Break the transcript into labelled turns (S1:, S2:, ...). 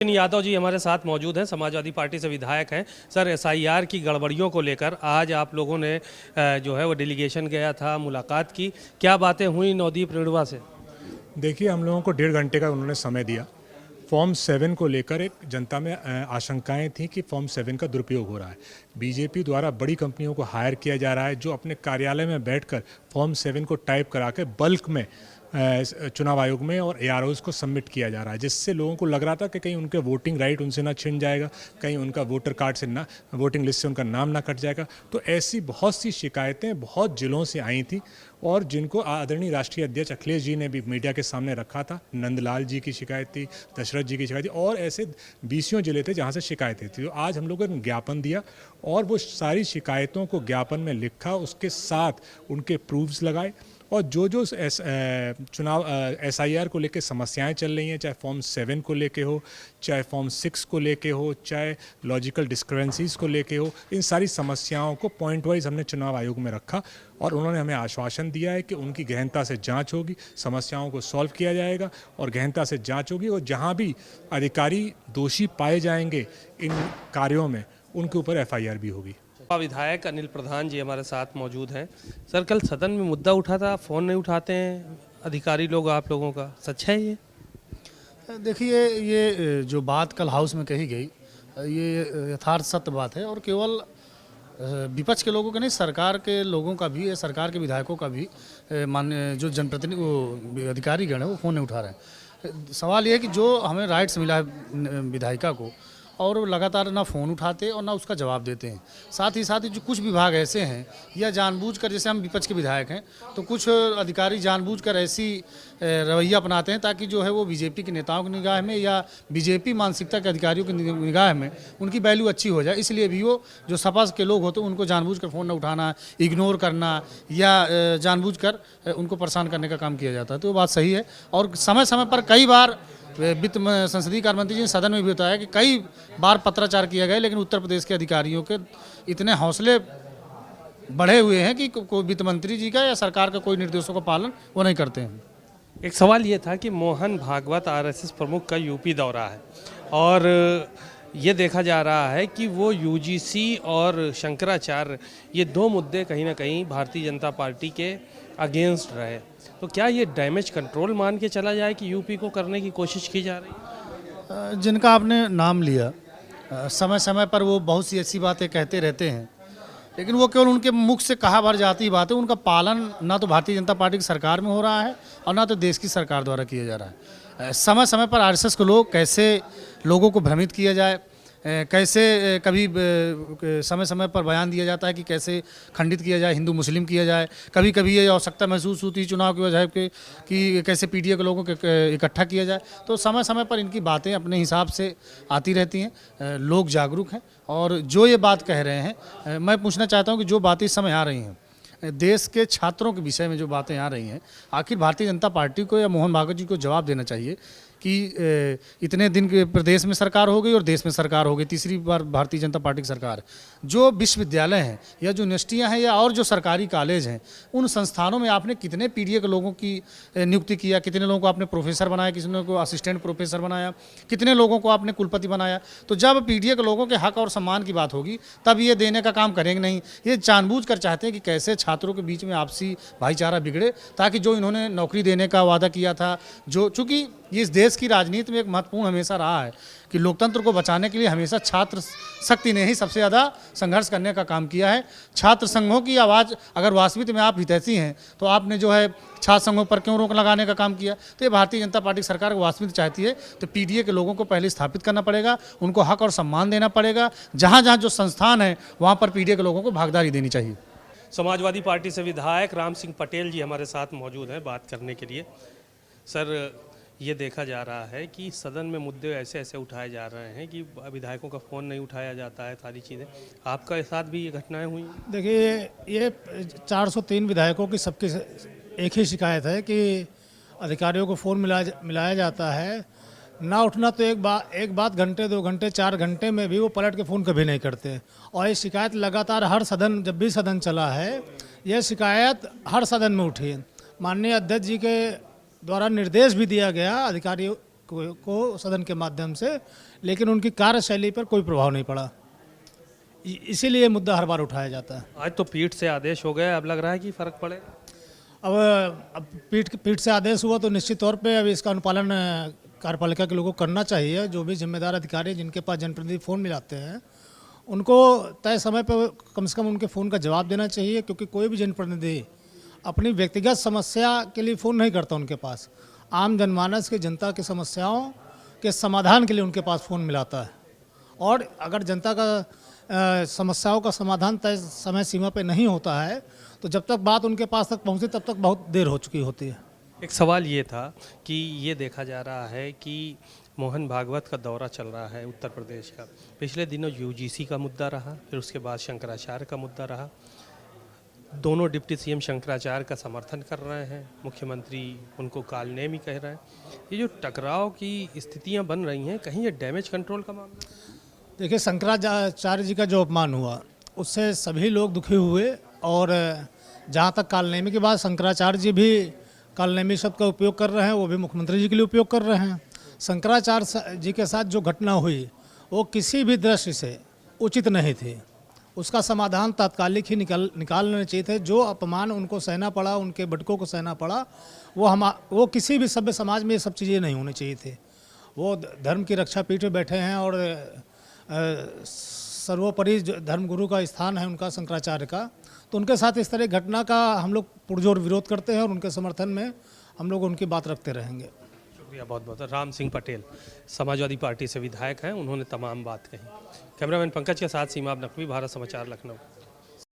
S1: यादव जी हमारे साथ मौजूद हैं, समाजवादी पार्टी से विधायक हैं। सर, एसआईआर की गड़बड़ियों को लेकर आज आप लोगों ने जो है वो डेलीगेशन गया था, मुलाकात की, क्या बातें हुई नवदीप रेणुवा से?
S2: देखिए, हम लोगों को 1.5 घंटे का उन्होंने समय दिया। फॉर्म 7 को लेकर एक जनता में आशंकाएं थी कि फॉर्म 7 का दुरुपयोग हो रहा है। बीजेपी द्वारा बड़ी कंपनियों को हायर किया जा रहा है जो अपने कार्यालय में बैठकर फॉर्म 7 को टाइप करा के बल्क में चुनाव आयोग में और AROs को सबमिट किया जा रहा है, जिससे लोगों को लग रहा था कि कहीं उनके वोटिंग राइट उनसे ना छिन जाएगा, कहीं उनका वोटर कार्ड से ना, वोटिंग लिस्ट से उनका नाम ना कट जाएगा। तो ऐसी बहुत सी शिकायतें बहुत जिलों से आई थी और जिनको आदरणीय राष्ट्रीय अध्यक्ष अखिलेश जी ने भी मीडिया के सामने रखा था। नंदलाल जी की शिकायत थी, दशरथ जी की शिकायत थी और ऐसे 20 जिले थे जहाँ से शिकायतें थी। तो आज हम लोगों ने ज्ञापन दिया और वो सारी शिकायतों को ज्ञापन में लिखा, उसके साथ उनके प्रूफ्स लगाए और जो चुनाव SIR को लेके समस्याएं चल रही हैं, चाहे फॉर्म 7 को लेके हो, चाहे फॉर्म 6 को लेके हो, चाहे लॉजिकल डिस्क्रेपेंसीज को लेके हो, इन सारी समस्याओं को पॉइंट वाइज हमने चुनाव आयोग में रखा और उन्होंने हमें आश्वासन दिया है कि उनकी गहनता से जांच होगी, समस्याओं को सॉल्व किया जाएगा और गहनता से जांच होगी और जहां भी अधिकारी दोषी पाए जाएंगे इन कार्यों में, उनके ऊपर FIR भी होगी।
S1: विधायक अनिल प्रधान जी हमारे साथ मौजूद हैं। सर, कल सदन में मुद्दा उठा था, फ़ोन नहीं उठाते हैं अधिकारी लोग आप लोगों का, सच है ये?
S3: देखिए, ये जो बात कल हाउस में कही गई, ये यथार्थ सत्य बात है और केवल विपक्ष के लोगों का नहीं, सरकार के लोगों का भी, सरकार के विधायकों का भी मान्य जो जनप्रतिनिधि वो अधिकारीगण है वो फ़ोन नहीं उठा रहे हैं। सवाल ये है कि जो हमें राइट्स मिला है विधायिका को और वो लगातार ना फ़ोन उठाते और ना उसका जवाब देते हैं। साथ ही जो कुछ विभाग ऐसे हैं या जानबूझकर, जैसे हम विपक्ष के विधायक हैं तो कुछ अधिकारी जानबूझकर ऐसी रवैया अपनाते हैं ताकि जो है वो बीजेपी के नेताओं की निगाह में या बीजेपी मानसिकता के अधिकारियों की निगाह में उनकी वैल्यू अच्छी हो जाए, इसलिए भी वो जो सपा के लोग होते हैं उनको जानबूझकर फ़ोन न उठाना, इग्नोर करना या जानबूझकर उनको परेशान करने का काम किया जाता है। तो वो बात सही है और समय समय पर कई बार वित्त संसदीय कार्य मंत्री जी ने सदन में भी बताया कि कई बार पत्राचार किया गया, लेकिन उत्तर प्रदेश के अधिकारियों के इतने हौसले बढ़े हुए हैं कि कोई वित्त मंत्री जी का या सरकार का कोई निर्देशों का पालन वो नहीं करते हैं।
S1: एक सवाल ये था कि मोहन भागवत RSS प्रमुख का यूपी दौरा है और ये देखा जा रहा है कि वो UGC और शंकराचार्य, ये दो मुद्दे कहीं ना कहीं भारतीय जनता पार्टी के अगेंस्ट रहे। तो क्या ये डैमेज कंट्रोल मान के चला जाए कि यूपी को करने की कोशिश की जा रही है?
S3: जिनका आपने नाम लिया, समय समय पर वो बहुत सी ऐसी बातें कहते रहते हैं, लेकिन वो केवल उनके मुख से कहा भर जाती बातें, उनका पालन ना तो भारतीय जनता पार्टी की सरकार में हो रहा है और ना तो देश की सरकार द्वारा किया जा रहा है। समय समय पर RSS के लोग कैसे लोगों को भ्रमित किया जाए, कैसे कभी समय समय पर बयान दिया जाता है कि कैसे खंडित किया जाए, हिंदू मुस्लिम किया जाए, कभी कभी ये आवश्यकता महसूस होती है चुनाव की वजह के कि कैसे PTA के लोगों को इकट्ठा किया जाए। तो समय समय पर इनकी बातें अपने हिसाब से आती रहती हैं। लोग जागरूक हैं और जो ये बात कह रहे हैं, मैं पूछना चाहता हूँ कि जो बातें इस समय आ रही हैं देश के छात्रों के विषय में, जो बातें आ रही हैं, आखिर भारतीय जनता पार्टी को या मोहन भागवत जी को जवाब देना चाहिए कि इतने दिन के प्रदेश में सरकार हो गई और देश में सरकार हो गई, तीसरी बार भारतीय जनता पार्टी की सरकार। जो विश्वविद्यालय हैं या जो यूनिवर्सिटियाँ हैं या और जो सरकारी कॉलेज हैं, उन संस्थानों में आपने कितने PTA के लोगों की नियुक्ति किया, कितने लोगों को आपने प्रोफेसर बनाया, कितने को असिस्टेंट प्रोफेसर बनाया, कितने लोगों को आपने कुलपति बनाया? तो जब PTA के लोगों के हक और सम्मान की बात होगी तब ये देने का काम करेंगे नहीं। ये जानबूझकर चाहते हैं कि कैसे छात्रों के बीच में आपसी भाईचारा बिगड़े, ताकि जो इन्होंने नौकरी देने का वादा किया था, जो चूँकि इस देश की राजनीति में एक महत्वपूर्ण हमेशा रहा है कि लोकतंत्र को बचाने के लिए हमेशा छात्र शक्ति ने ही सबसे ज़्यादा संघर्ष करने का काम किया है। छात्र संघों की आवाज़ अगर वास्तविक में आप हितैषी हैं तो आपने जो है छात्र संघों पर क्यों रोक लगाने का काम किया? तो ये भारतीय जनता पार्टी सरकार को वास्तविक चाहती है तो PTA के लोगों को पहले स्थापित करना पड़ेगा, उनको हक और सम्मान देना पड़ेगा। जहाँ जहाँ जो संस्थान है वहाँ पर PTA के लोगों को भागीदारी देनी चाहिए।
S1: समाजवादी पार्टी से विधायक राम सिंह पटेल जी हमारे साथ मौजूद हैं बात करने के लिए। सर, ये देखा जा रहा है कि सदन में मुद्दे ऐसे ऐसे उठाए जा रहे हैं कि विधायकों का फ़ोन नहीं उठाया जाता है, सारी चीज़ें। आपके साथ भी ये घटनाएं हुई?
S4: देखिए, ये 403 विधायकों की सबकी एक ही शिकायत है कि अधिकारियों को फ़ोन मिलाया जाता है, ना उठना तो एक बात घंटे 2 घंटे 4 घंटे में भी वो पलट के फ़ोन कभी नहीं करते। और ये शिकायत लगातार हर सदन, जब भी सदन चला है, यह शिकायत हर सदन में उठी है। माननीय अध्यक्ष जी के द्वारा निर्देश भी दिया गया अधिकारियों को सदन के माध्यम से, लेकिन उनकी कार्यशैली पर कोई प्रभाव नहीं पड़ा। इसीलिए मुद्दा हर बार उठाया जाता है।
S1: आज तो पीठ से आदेश हो गया, अब लग रहा है कि फर्क पड़ेगा।
S4: अब पीठ से आदेश हुआ तो निश्चित तौर पे अब इसका अनुपालन कार्यपालिका के लोगों को करना चाहिए। जो भी जिम्मेदार अधिकारी जिनके पास जनप्रतिनिधि फ़ोन मिलाते हैं उनको तय समय पर कम से कम उनके फ़ोन का जवाब देना चाहिए, क्योंकि कोई भी जनप्रतिनिधि अपनी व्यक्तिगत समस्या के लिए फ़ोन नहीं करता। उनके पास आम जनमानस की, जनता की समस्याओं के समाधान के लिए उनके पास फ़ोन मिलाता है। और अगर जनता का समस्याओं का समाधान तय समय सीमा पे नहीं होता है तो जब तक बात उनके पास तक पहुंचे तब तक बहुत देर हो चुकी होती है।
S1: एक सवाल ये था कि ये देखा जा रहा है कि मोहन भागवत का दौरा चल रहा है उत्तर प्रदेश का। पिछले दिनों यूजीसी का मुद्दा रहा, फिर उसके बाद शंकराचार्य का मुद्दा रहा। दोनों डिप्टी सीएम शंकराचार्य का समर्थन कर रहे हैं, मुख्यमंत्री उनको कालनेमी कह रहे हैं। ये जो टकराव की स्थितियां बन रही हैं, कहीं ये डैमेज कंट्रोल का मामला?
S4: देखिए, शंकराचार्य जी का जो अपमान हुआ उससे सभी लोग दुखी हुए। और जहाँ तक कालनेमी की बात, शंकराचार्य जी भी कालनेमी शब्द का उपयोग कर रहे हैं, वो भी मुख्यमंत्री जी के लिए उपयोग कर रहे हैं। शंकराचार्य जी के साथ जो घटना हुई वो किसी भी दृष्टि से उचित नहीं थी। उसका समाधान तात्कालिक ही निकाल लेना चाहिए थे। जो अपमान उनको सहना पड़ा, उनके बटकों को सहना पड़ा, वो किसी भी सभ्य समाज में ये सब चीज़ें नहीं होनी चाहिए थी। वो धर्म की रक्षा पीठ पे बैठे हैं और सर्वोपरि धर्मगुरु का स्थान है उनका, शंकराचार्य का। तो उनके साथ इस तरह घटना का हम लोग पुरजोर विरोध करते हैं और उनके समर्थन में हम लोग उनकी बात रखते रहेंगे।
S1: शुक्रिया बहुत बहुत। राम सिंह पटेल समाजवादी पार्टी से विधायक हैं, उन्होंने तमाम बात कही। कैमरामैन पंकज के साथ सीमा नकवी, भारत समाचार, लखनऊ।